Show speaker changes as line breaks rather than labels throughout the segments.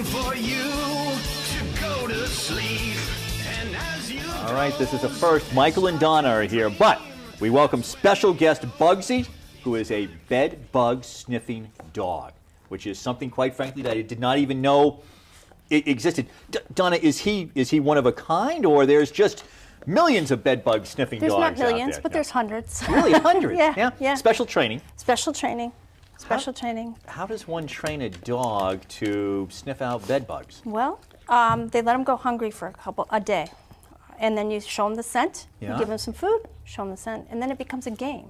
waiting for you to go to sleep. And as you
All right, this is a first. Michael and Donna are here, but we welcome special guest Bugsy, who is a bed bug sniffing dog, which is something, quite frankly, that I did not even know it existed. Donna, is he one of a kind, or there's just millions of bed bug sniffing dogs out there?
There's not millions, but there's hundreds.
Really, hundreds?
Yeah.
Special training.
Special training. Special training.
How does one train a dog to sniff out bed bugs?
Well, they let them go hungry for a day. And then you show them the scent, you give them some food, show them the scent, and then it becomes a game.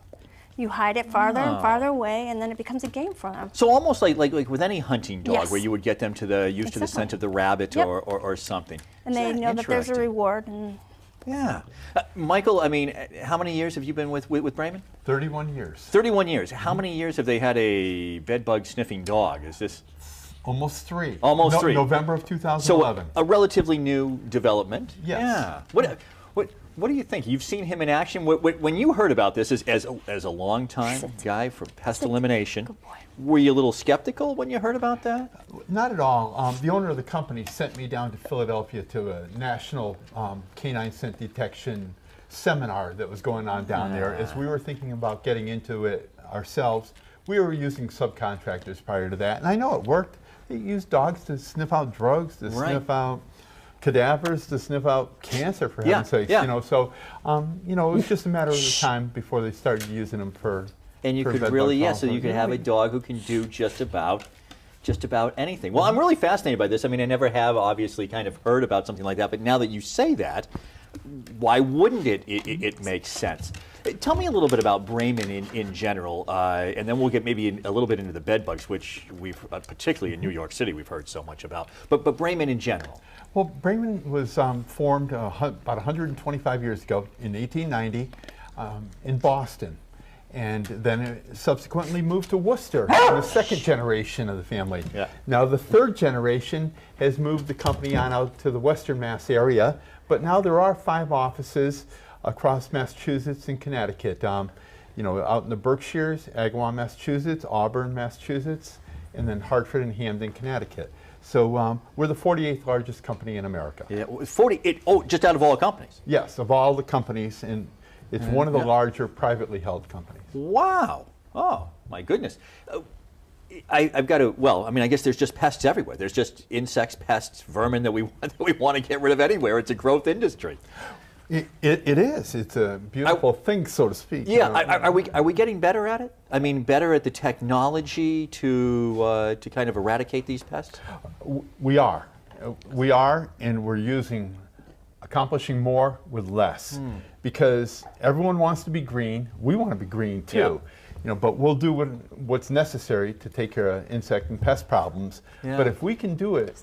You hide it farther and farther away, and then it becomes a game for them.
So almost like with any hunting dog,
Yes.
where you would get them to the used to the scent of the rabbit or something.
And they know that there's a reward. And
yeah. Michael, I mean, how many years have you been with Braman?
31 years.
31 years. How many years have they had a bed bug sniffing dog? Is this?
Almost 3.
Almost 3.
November of 2011.
So a relatively new development.
Yes.
Yeah. What do you think? You've seen him in action. When you heard about this as a longtime guy for pest elimination, were you a little skeptical when you heard about that?
Not at all. The owner of the company sent me down to Philadelphia to a national canine scent detection seminar that was going on down there. As we were thinking about getting into it ourselves, we were using subcontractors prior to that, and I know it worked. They used dogs to sniff out drugs, to sniff out cadavers, to sniff out cancer, for heaven's sakes.
Yeah.
You know, so it was just a matter of time before they started using them for.
And you could really, so you could have a dog who can do just about anything. Well, I'm really fascinated by this. I mean, I never have obviously kind of heard about something like that, but now that you say that, why wouldn't it make sense? Tell me a little bit about Braman in general, and then we'll get maybe a little bit into the bed bugs, which we've, particularly in New York City, we've heard so much about. But Braman in general.
Well, Braman was formed about 125 years ago in 1890 in Boston, and then it subsequently moved to Worcester in the second generation of the family.
Yeah.
Now the third generation has moved the company on out to the Western Mass area, but now there are 5 offices across Massachusetts and Connecticut. Out in the Berkshires, Agawam, Massachusetts, Auburn, Massachusetts, and then Hartford and Hamden, Connecticut. So we're the 48th largest company in America.
Yeah, just out of all companies.
Yes, of all the companies, and it's one of the larger privately held companies.
Wow! Oh my goodness. I've got to. Well, I mean, I guess there's just pests everywhere. There's just insects, pests, vermin that we want to get rid of anywhere. It's a growth industry.
It is. It's a beautiful thing, so to speak.
Yeah. Are we getting better at it? I mean, better at the technology to kind of eradicate these pests?
We are. We are, and we're accomplishing more with less. Because everyone wants to be green. We want to be green too. Yeah. But we'll do what's necessary to take care of insect and pest problems. Yeah. But if we can do it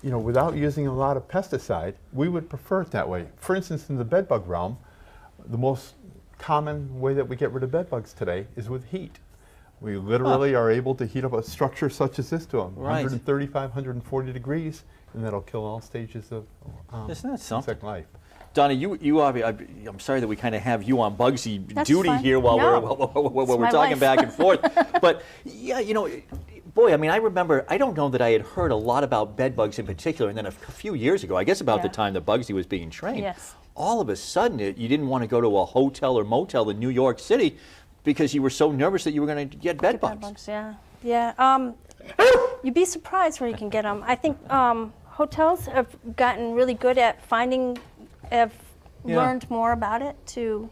without using a lot of pesticide, we would prefer it that way. For instance, in the bedbug realm, the most common way that we get rid of bedbugs today is with heat. We literally are able to heat up a structure such as this to 135, 140 degrees, and that'll kill all stages of insect life.
Donna, I'm sorry that we kind of have you on Bugsy duty here while we're talking back and forth. But yeah, boy, I mean, I remember, I don't know that I had heard a lot about bed bugs in particular, and then a few years ago, I guess about the time that Bugsy was being trained, all of a sudden you didn't want to go to a hotel or motel in New York City because you were so nervous that you were going to get bed bugs.
Yeah. You'd be surprised where you can get them. I think hotels have gotten really good at have learned more about it to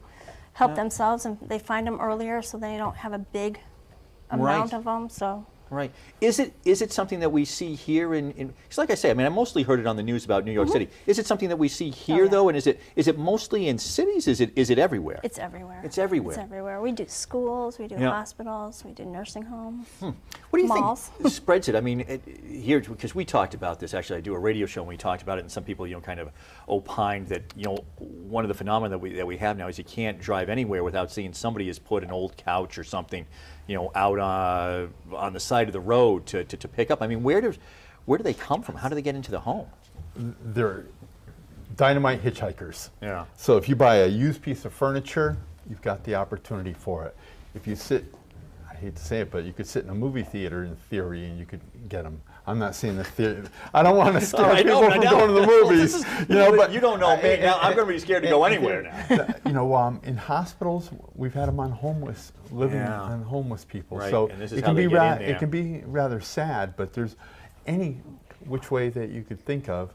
help themselves, and they find them earlier so they don't have a big amount of them. So.
Right. Is it something that we see here in because like I say, I mean, I mostly heard it on the news about New York City. Is it something that we see here though, and is it mostly in cities? Is it everywhere?
It's everywhere.
It's everywhere.
It's everywhere. We do schools, we do hospitals, we do nursing homes.
What do you
malls.
think spreads it? I mean, here, because we talked about this, actually I do a radio show and we talked about it, and some people kind of opined that one of the phenomena that we have now is you can't drive anywhere without seeing somebody has put an old couch or something out on the side of the road to pick up. I mean, where do they come from? How do they get into the home?
They're dynamite hitchhikers.
Yeah.
So if you buy a used piece of furniture, you've got the opportunity for it. If you sit, I hate to say it, but you could sit in a movie theater in theory and you could get them. I'm not saying the theater. I don't want to scare people from going to the movies.
But you don't know me. Now I'm going to be scared to go anywhere now.
In hospitals, we've had them on homeless, living on homeless people.
Right.
So
And this is
it
how
can
they
be
get in there.
it can be rather sad, but there's any which way that you could think of.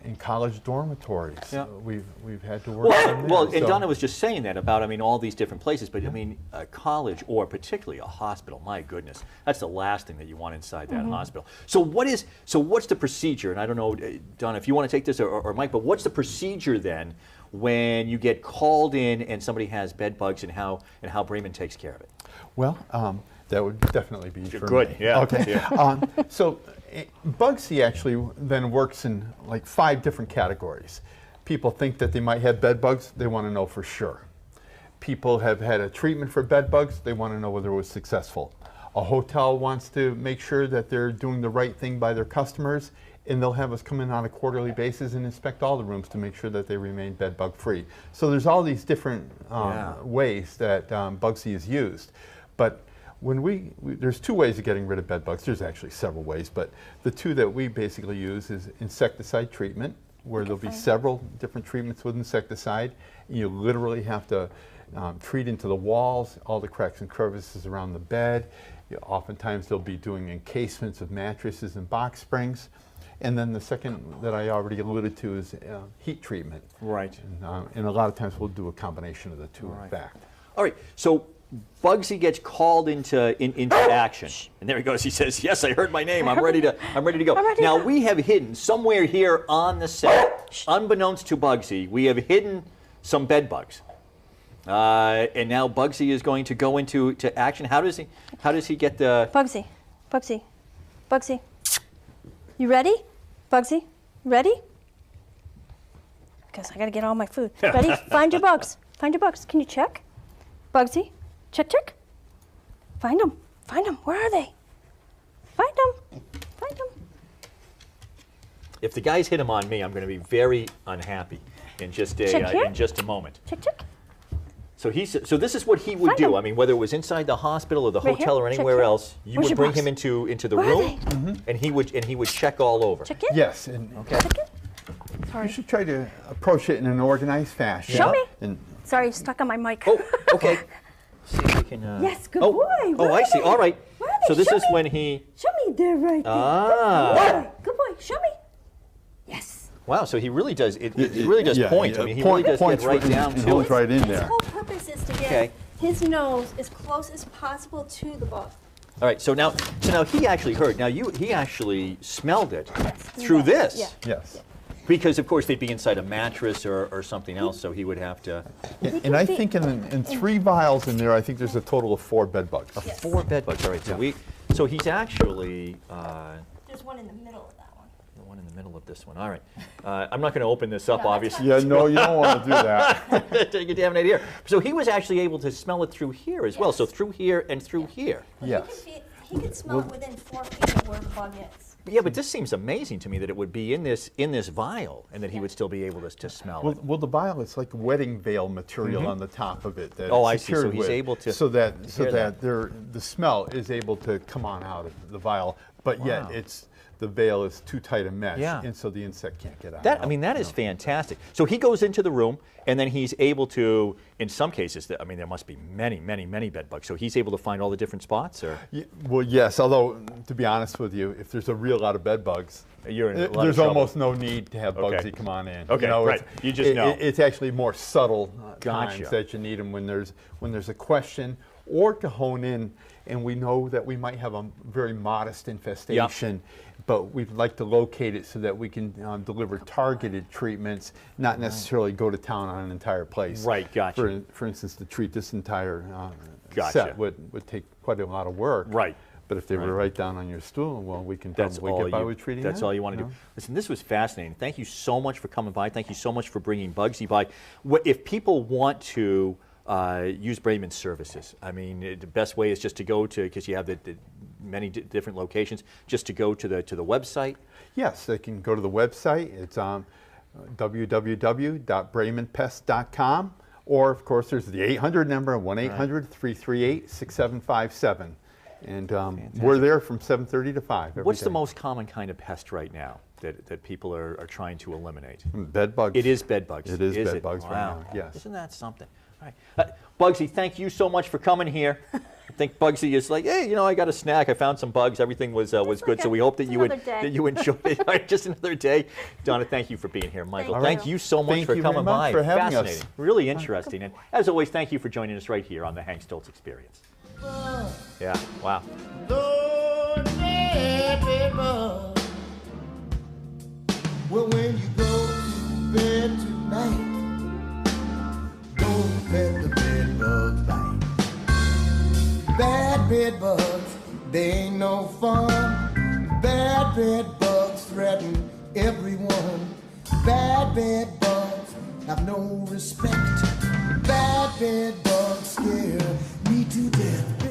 In college dormitories, we've had to work on that.
Well, and Donna was just saying that about, I mean, all these different places, but I mean, college or particularly a hospital, my goodness, that's the last thing that you want inside that hospital. So what's the procedure? And I don't know, Donna, if you want to take this or Mike, but what's the procedure then when you get called in and somebody has bed bugs and how Braman takes care of it?
Well, that would definitely be for
good.
me.
Yeah.
Okay.
Yeah.
So Bugsy actually then works in like 5 different categories. People think that they might have bed bugs. They want to know for sure. People have had a treatment for bed bugs. They want to know whether it was successful. A hotel wants to make sure that they're doing the right thing by their customers, and they'll have us come in on a quarterly basis and inspect all the rooms to make sure that they remain bed bug free. So there's all these different ways that Bugsy is used. But when there's 2 ways of getting rid of bed bugs. There's actually several ways, but the 2 that we basically use is insecticide treatment, where there'll be several different treatments with insecticide. You literally have to treat into the walls, all the cracks and crevices around the bed. Oftentimes they'll be doing encasements of mattresses and box springs. And then the second that I already alluded to is heat treatment.
Right.
And a lot of times we'll do a combination of the 2, in fact.
All right, so Bugsy gets called into action, and there he goes. He says, "Yes, I heard my name. I'm ready to go." Now we have hidden somewhere here on the set, unbeknownst to Bugsy, we have hidden some bed bugs, and now Bugsy is going to go into action. How does he get the
Bugsy? You ready? Bugsy, ready? Because I got to get all my food. Ready? Find your bugs. Find your bugs. Can you check? Bugsy, check. Find them. Where are they? Find them.
If the guys hit him on me, I'm going to be very unhappy in just a moment.
Check.
So this is what he would do. I mean, whether it was inside the hospital or the hotel or anywhere else, you would bring him into the room, and he would check all over.
Check it.
Yes.
Okay.
Check it. Sorry.
You should try to approach it in an organized fashion.
Show me.
And
Sorry, stuck on my mic.
Oh, okay. See if we can.
Yes, good boy.
Oh, I see. All right.
Where are they?
So this
Show
is
me.
when he.
Show me. They're right there.
Ah.
Good boy. Show me. Yes.
Wow. So he really does. It really does point. I mean, he really does
points
get right down to
goes
it.
right in
His
there.
whole purpose is to get his nose as close as possible to the bug.
All right. So now he actually heard. Now he actually smelled it through
Yes.
this.
Yeah.
Yes.
Because of course they'd be inside a mattress or something else, so he would have to.
And I think in 3 vials in there, I think there's a total of 4 bed bugs.
4 bed bugs. All right. So he's actually.
There's one in the middle of that one.
The one in the middle of this one. All right. I'm not going to open this up,
No,
obviously.
Yeah, no, you don't want to do that.
Take a damn idea. So he was actually able to smell it through here as well. So through here and through here.
Yes.
He could smell it within 4 feet of where the bug is.
Yeah, but this seems amazing to me that it would be in this vial, and that he would still be able to smell it.
Well, the vial, it's like wedding veil material on the top of it. That
Oh,
it's
I see. So
secured
he's
with,
able to
so that
hear that.
the smell is able to come on out of the vial, but yet
Wow.
the veil is too tight a mesh,
Yeah.
and so the insect can't get out.
That is fantastic. So he goes into the room, and then he's able to, in some cases, I mean, there must be many, many, many bed bugs. So he's able to find all the different spots, or
Well, yes. Although, to be honest with you, if there's a real lot of bed bugs,
you're in a lot of
there's
trouble.
almost no need to have
Okay.
Bugsy come on in.
Okay, right. You just know.
It's actually more subtle
Gotcha.
times that you need them when there's a question, or to hone in, and we know that we might have a very modest infestation. But we'd like to locate it so that we can deliver targeted treatments, not necessarily go to town on an entire place.
Right, gotcha.
For instance, to treat this entire
Gotcha.
set would take quite a lot of work.
Right.
But if they were right down on your stool, well, we can probably get by with treating
That's
that,
all you want to
know?
do. Listen, this was fascinating. Thank you so much for coming by. Thank you so much for bringing Bugsy by. If people want to use Braman's services, I mean, the best way is just to go to, because you have the many different locations, just to go to the website.
Yes, they can go to the website. It's www.bramanpest.com, Or, of course, there's the 800 number, 1-800-338-6757. And we're there from 7:30 to 5 every
What's
day.
the most common kind of pest right now that people are trying to eliminate?
Bed bugs.
It is bed bugs.
It is bed
it?
bugs
Wow.
right now, yes.
Isn't that something? All right. Bugsy, thank you so much for coming here. I think Bugsy is like, hey, you know, I got a snack. I found some bugs. Everything was good. So we hope that you enjoyed it. All right, just another day. Donna, thank you for being here. Michael, thank you so much for coming by.
For having
Fascinating.
us.
Really interesting. And as always, thank you for joining us right here on the Hank Stolz Experience. Yeah, wow.
Well, when you go to bed tonight, don't let the bed bugs bite. Bad bed bugs, they ain't no fun. Bad bed bugs threaten everyone. Bad bed bugs have no respect. Bad bed bugs scare me to death.